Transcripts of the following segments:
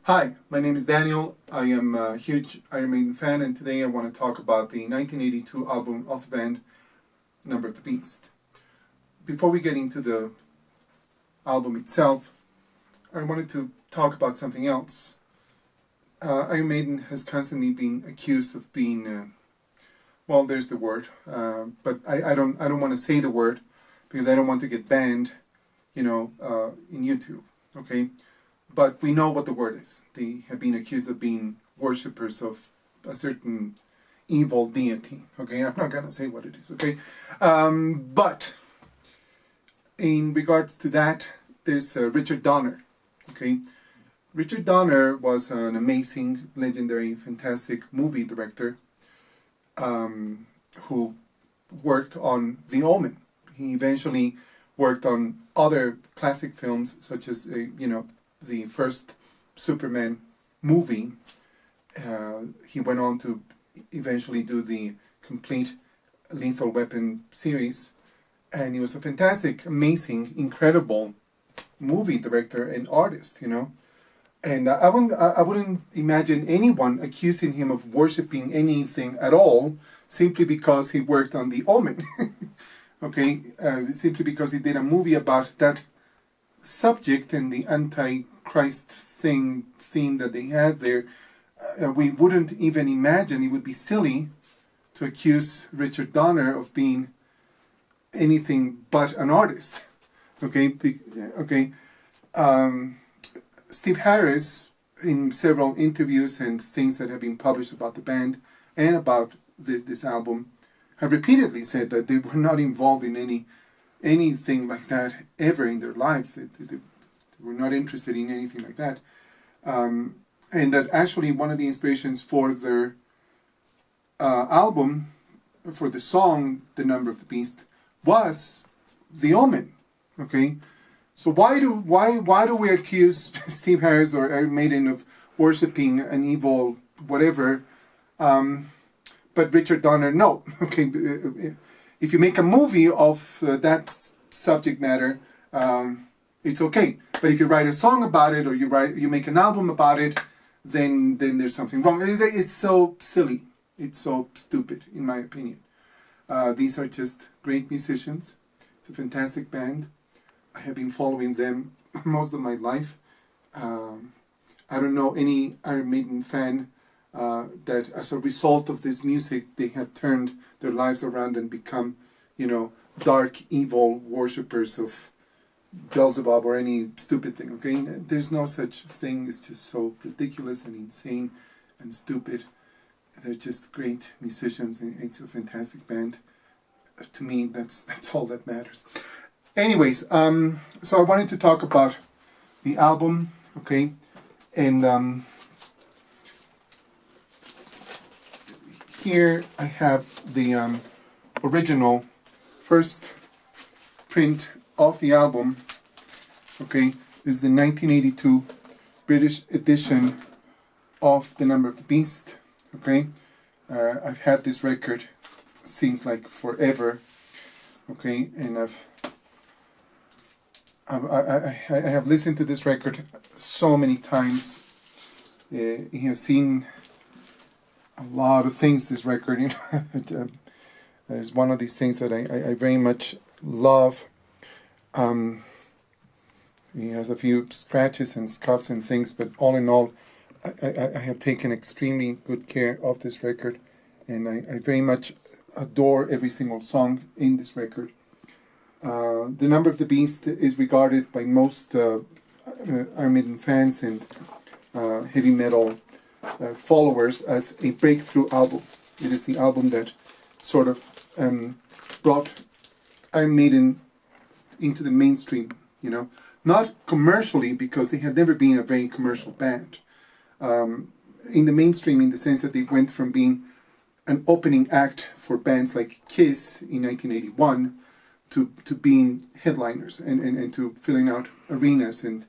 Hi, my name is Daniel. I am a huge Iron Maiden fan, and today I want to talk about the 1982 album of the band, Number of the Beast. Before we get into the album itself, I wanted to talk about something else. Iron Maiden has constantly been accused of being, well, there's the word, but I don't want to say the word because I don't want to get banned, in YouTube. Okay. But we know what the word is. They have been accused of being worshippers of a certain evil deity. Okay, I'm not going to say what it is. Okay, but in regards to that, there's Richard Donner. Okay, Richard Donner was an amazing, legendary, fantastic movie director who worked on The Omen. He eventually worked on other classic films such as the first Superman movie. He went on to eventually do the complete Lethal Weapon series, and he was a fantastic, amazing, incredible movie director and artist, And I wouldn't imagine anyone accusing him of worshipping anything at all simply because he worked on The Omen. Okay, simply because he did a movie about that subject and the anti-Christ theme that they had there. We wouldn't even imagine, it would be silly to accuse Richard Donner of being anything but an artist. Okay. Steve Harris, in several interviews and things that have been published about the band and about this album, have repeatedly said that they were not involved in anything like that ever in their lives. They were not interested in anything like that. And that actually one of the inspirations for their album, for the song The Number of the Beast, was The Omen. Okay? So why do we accuse Steve Harris or Iron Maiden of worshipping an evil whatever, but Richard Donner, no. Okay, if you make a movie of that subject matter, it's okay. But if you write a song about it or you make an album about it, then there's something wrong. It's so silly. It's so stupid, in my opinion. These are just great musicians. It's a fantastic band. I have been following them most of my life. I don't know any Iron Maiden fan that as a result of this music they have turned their lives around and become, dark, evil worshippers of Beelzebub or any stupid thing. Okay, there's no such thing. It's just so ridiculous and insane and stupid. They're just great musicians, and it's a fantastic band. To me, that's all that matters. Anyways, so I wanted to talk about the album, okay, and here I have the original first print of the album. Okay, this is the 1982 British edition of The Number of the Beast. Okay, I've had this record since like forever. Okay, and I have listened to this record so many times. He has seen a lot of things. This record, is one of these things that I very much love. He has a few scratches and scuffs and things, but all in all, I have taken extremely good care of this record, and I very much adore every single song in this record. The Number of the Beast is regarded by most Iron Maiden fans and heavy metal followers as a breakthrough album. It is the album that sort of brought Iron Maiden into the mainstream, not commercially, because they had never been a very commercial band. In the mainstream, in the sense that they went from being an opening act for bands like Kiss in 1981 to being headliners and to filling out arenas and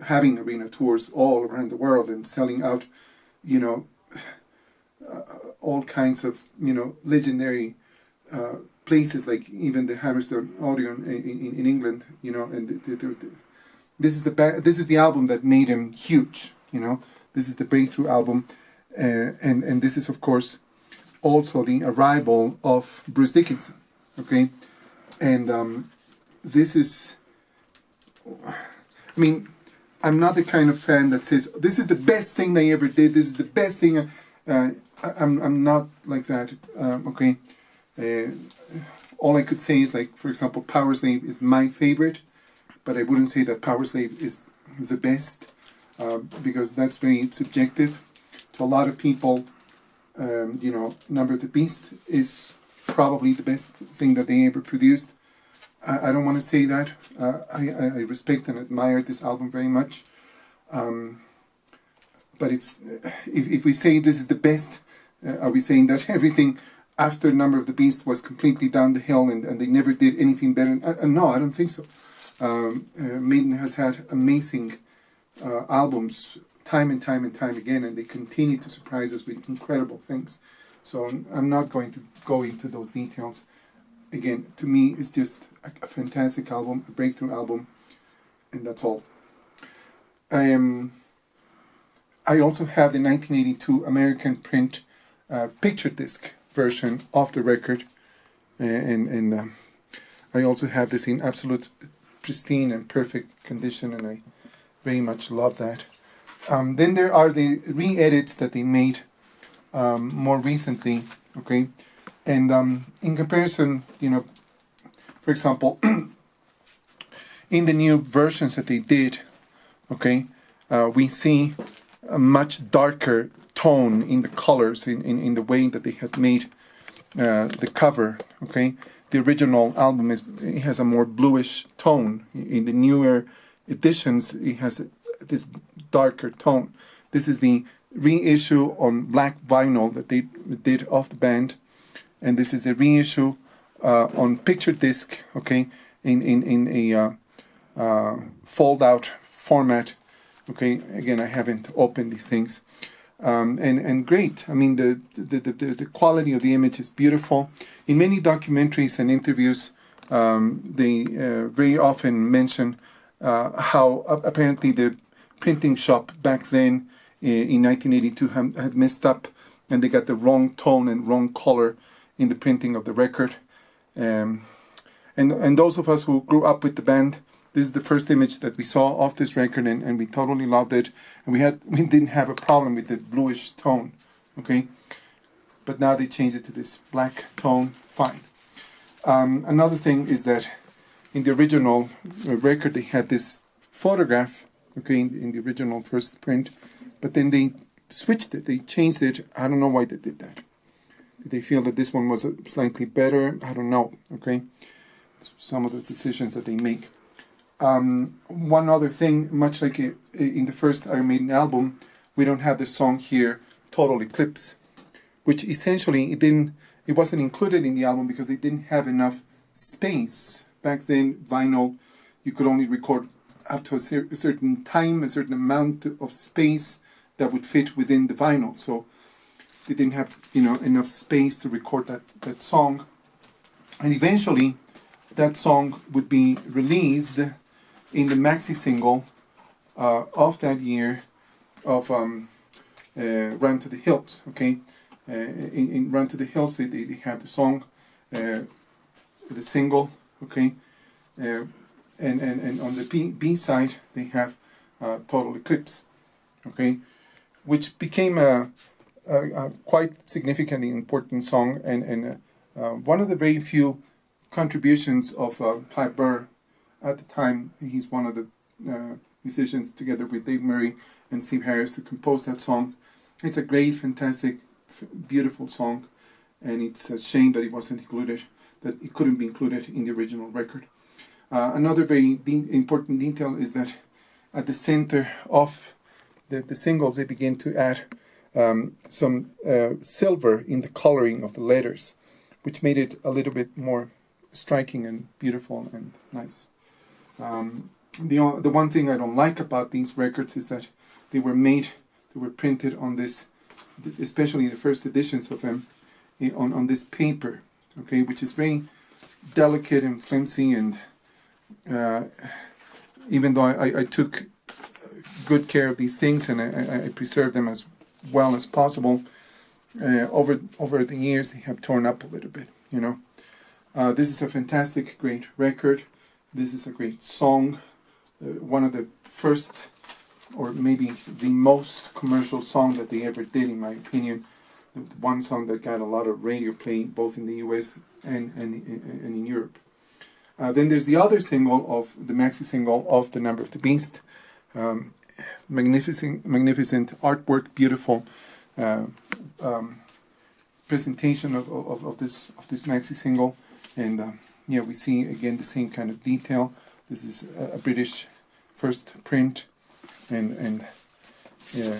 having arena tours all around the world and selling out, all kinds of, legendary places, like even the Hammerstone Odeon in England, and this is the album that made him huge. This is the breakthrough album, and this is of course also the arrival of Bruce Dickinson. Okay, and this is, I mean, I'm not the kind of fan that says this is the best thing they ever did. This is the best thing. I'm not like that. Okay, all I could say is, like, for example, Power Slave is my favorite, but I wouldn't say that Power Slave is the best, because that's very subjective. To a lot of people, you know, Number of the Beast is probably the best thing that they ever produced. I don't want to say that. I respect and admire this album very much. But it's, if we say this is the best, are we saying that everything after Number of the Beast was completely down the hill and they never did anything better? No, I don't think so. Maiden has had amazing albums time and time and time again, and they continue to surprise us with incredible things. So I'm not going to go into those details. Again, to me, it's just a fantastic album, a breakthrough album, and that's all. I also have the 1982 American print picture disc version of the record, and I also have this in absolute pristine and perfect condition, and I very much love that. Then there are the re-edits that they made more recently, okay? And in comparison, you know, for example, in the new versions that they did, okay, we see a much darker tone in the colors, in the way that they had made the cover, okay? The original album it has a more bluish tone. In the newer editions, it has this darker tone. This is the reissue on black vinyl that they did of the band, and this is the reissue on picture disc, okay, in a fold-out format. Okay, again, I haven't opened these things, and great. I mean, the quality of the image is beautiful. In many documentaries and interviews, they very often mention how apparently the printing shop back then in 1982 had messed up, and they got the wrong tone and wrong color in the printing of the record. And those of us who grew up with the band, this is the first image that we saw of this record, and we totally loved it. And we didn't have a problem with the bluish tone, okay? But now they changed it to this black tone. Fine. Another thing is that in the original record they had this photograph, okay, in the original first print, but then they switched it. They changed it. I don't know why they did that. Did they feel that this one was slightly better? I don't know. Okay, it's some of the decisions that they make. One other thing, much like in the first Iron Maiden album, we don't have the song here, Total Eclipse, which essentially it wasn't included in the album because they didn't have enough space. Back then, vinyl, you could only record up to a certain time, a certain amount of space that would fit within the vinyl. So they didn't have, enough space to record that song. And eventually, that song would be released in the maxi single of that year of Run to the Hills. Okay, in Run to the Hills, they have the song, the single. Okay, and on the B side they have Total Eclipse. Okay, which became a quite significantly important song, and one of the very few contributions of Clive Burr at the time. He's one of the musicians, together with Dave Murray and Steve Harris, to compose that song. It's a great, fantastic, beautiful song, and it's a shame that it couldn't be included in the original record. Another very important detail is that at the center of the singles, they begin to add some silver in the coloring of the letters, which made it a little bit more striking and beautiful and nice. The one thing I don't like about these records is that they were printed on this, especially the first editions of them, on this paper, okay, which is very delicate and flimsy, and even though I took good care of these things, and I preserve them as well as possible. Over the years, they have torn up a little bit, you know. This is a fantastic, great record. This is a great song. One of the first, or maybe the most commercial song that they ever did, in my opinion. The one song that got a lot of radio play, both in the US and in Europe. Then there's the other single of the maxi single of The Number of the Beast. Magnificent artwork, beautiful presentation of this maxi single, and yeah, we see again the same kind of detail. This is a British first print, and yeah,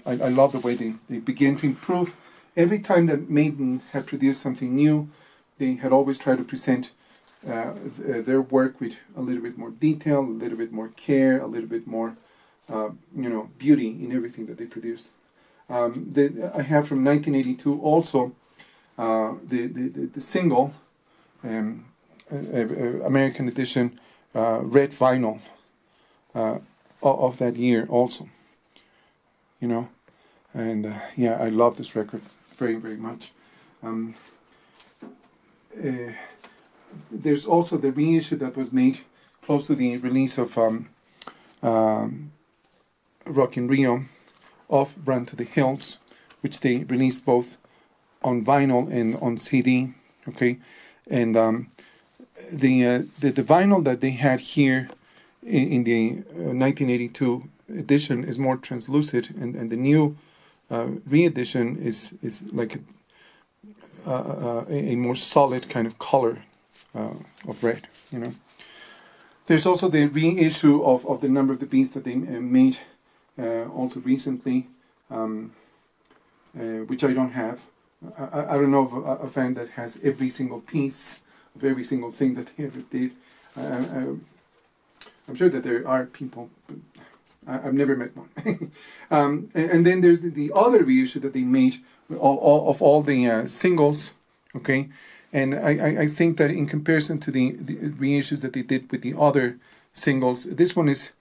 I love the way they begin to improve. Every time that Maiden had produced something new, they had always tried to present their work with a little bit more detail, a little bit more care, a little bit more beauty in everything that they produced. I have from 1982 also the single, American edition, red vinyl of that year also. You know, and yeah, I love this record very, very much. There's also the reissue that was made close to the release of Rock in Rio of Run to the Hills, which they released both on vinyl and on CD. Okay, and the vinyl that they had here in the 1982 edition is more translucent, and the new re-edition is like a more solid kind of color of red, you know. There's also the reissue of The Number of the Beast that they made also recently, which I don't have. I don't know of a fan that has every single piece of every single thing that they ever did. I'm sure that there are people, but I've never met one. And then there's the other reissue that they made of all the singles, okay? And I think that in comparison to the reissues that they did with the other singles, this one is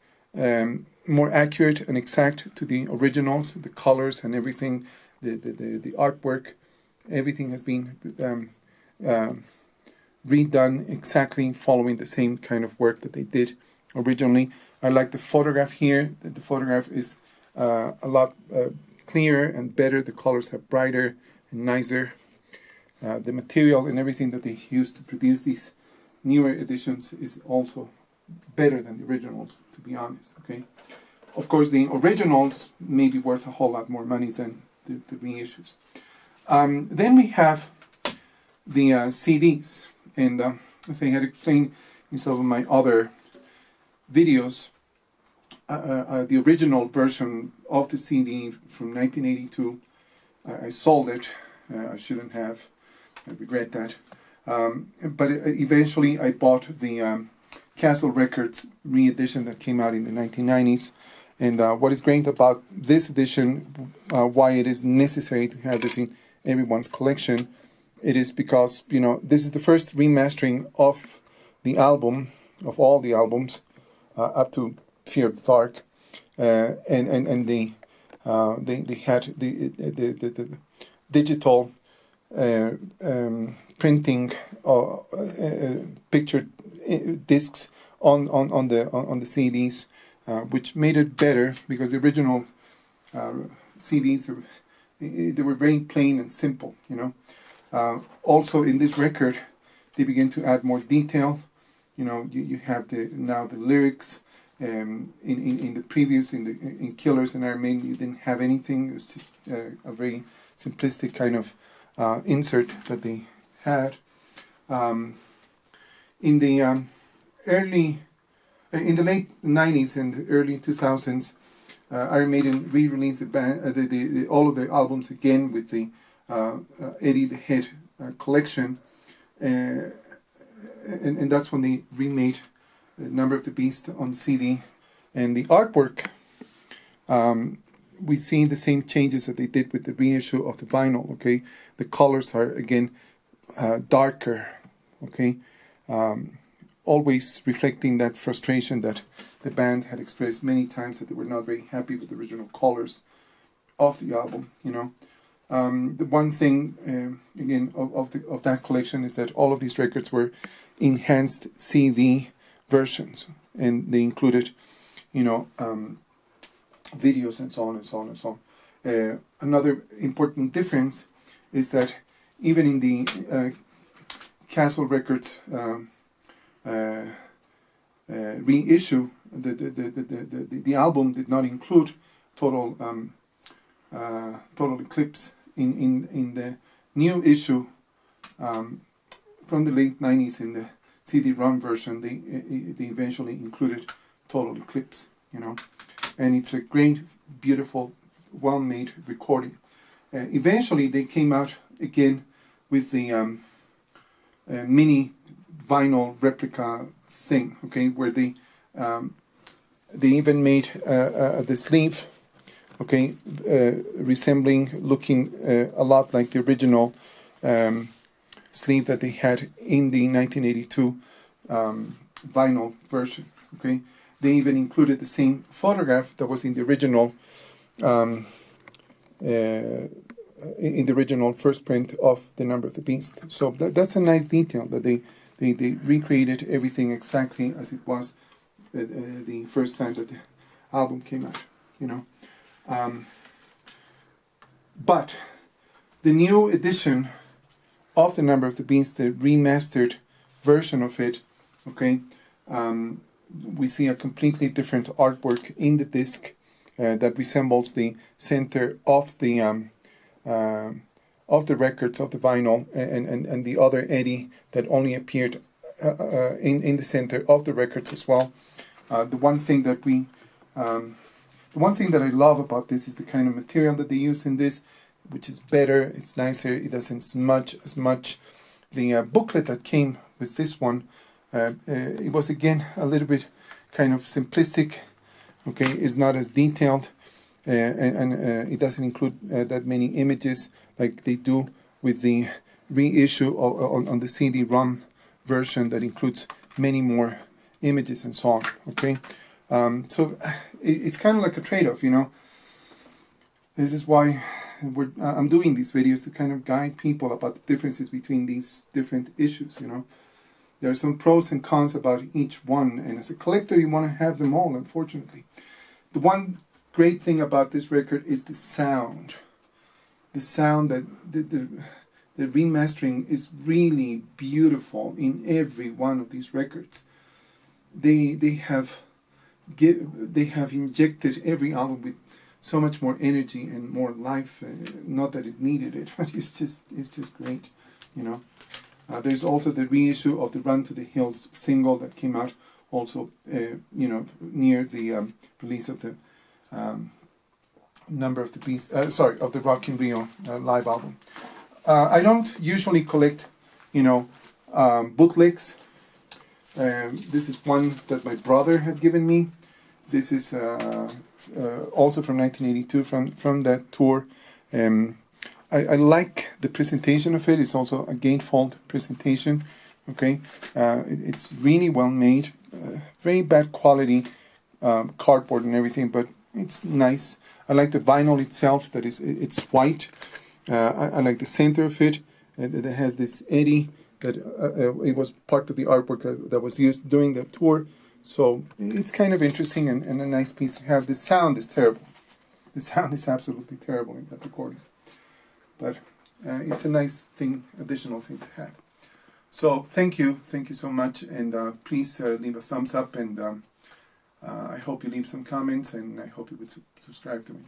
more accurate and exact to the originals, the colors and everything, the artwork, everything has been redone exactly following the same kind of work that they did originally. I like the photograph here. The photograph is a lot clearer and better. The colors are brighter and nicer. The material and everything that they used to produce these newer editions is also better than the originals, to be honest. Okay, of course the originals may be worth a whole lot more money than the reissues. Then we have the CDs, and as I had explained in some of my other videos, the original version of the CD from 1982, I sold it. I shouldn't have. I regret that. But eventually I bought the Castle Records re-edition that came out in the 1990s. And what is great about this edition, why it is necessary to have this in everyone's collection, it is because, you know, this is the first remastering of the album, of all the albums, up to Fear of the Dark, and they had the digital printing picture discs on the CDs, which made it better, because the original CDs they were very plain and simple, you know. Also in this record, they begin to add more detail. You know, you have now the lyrics. In the previous, in Killers and Iron Maiden, you didn't have anything. It was just a very simplistic kind of insert that they had. In the late 90s and early 2000s, Iron Maiden re-released the band, all of their albums again with the Eddie the Head collection, and that's when they remade Number of the Beast on CD. And the artwork, we see the same changes that they did with the reissue of the vinyl. Okay, the colors are again darker. Okay, always reflecting that frustration that the band had expressed many times that they were not very happy with the original colors of the album. The one thing again of that collection is that all of these records were enhanced CD versions, and they included videos and so on and so on and so on. Another important difference is that even in the Castle Records reissue, the album did not include Total Eclipse. In the new issue from the late 90s, in the CD-ROM version, they eventually included Total Eclipse, and it's a great, beautiful, well-made recording. Eventually, they came out again with the mini vinyl replica thing, okay, where they even made the sleeve, okay, resembling, looking a lot like the original sleeve that they had in the 1982 vinyl version, okay. They even included the same photograph that was in the original first print of The Number of the Beast. So that's a nice detail, that they recreated everything exactly as it was the first time that the album came out, but the new edition of The Number of the Beast, the remastered version of it, okay, we see a completely different artwork in the disc that resembles the center of the records of the vinyl, and the other Eddie that only appeared in the center of the records as well. The one thing that I love about this is the kind of material that they use in this, which is better, it's nicer, it doesn't smudge as much. The booklet that came with this one, it was again a little bit kind of simplistic, okay, it's not as detailed, and it doesn't include that many images like they do with the reissue on the CD-ROM version that includes many more images and so on, okay. So it's kind of like a trade-off, This is why I'm doing these videos, to kind of guide people about the differences between these different issues, There are some pros and cons about each one, and as a collector you want to have them all, unfortunately. The one great thing about this record is the sound. The sound, that the remastering is really beautiful in every one of these records. They have injected every album with so much more energy and more life. Not that it needed it, but it's just great, There's also the reissue of the Run to the Hills single that came out also, near the release of the Number of the Beast. Of the Rock in Rio live album. I don't usually collect, bootlegs. This is one that my brother had given me. This is also from 1982, from that tour. I like the presentation of it. It's also a gatefold presentation. Okay, it's really well made. Very bad quality cardboard and everything, but it's nice. I like the vinyl itself. It's white. I like the center of it. That has this Eddie. That it was part of the artwork that was used during the tour. So it's kind of interesting and a nice piece to have. The sound is terrible. The sound is absolutely terrible in that recording. But it's a nice thing, additional thing to have. So thank you so much, and please leave a thumbs up, and I hope you leave some comments, and I hope you would subscribe to me.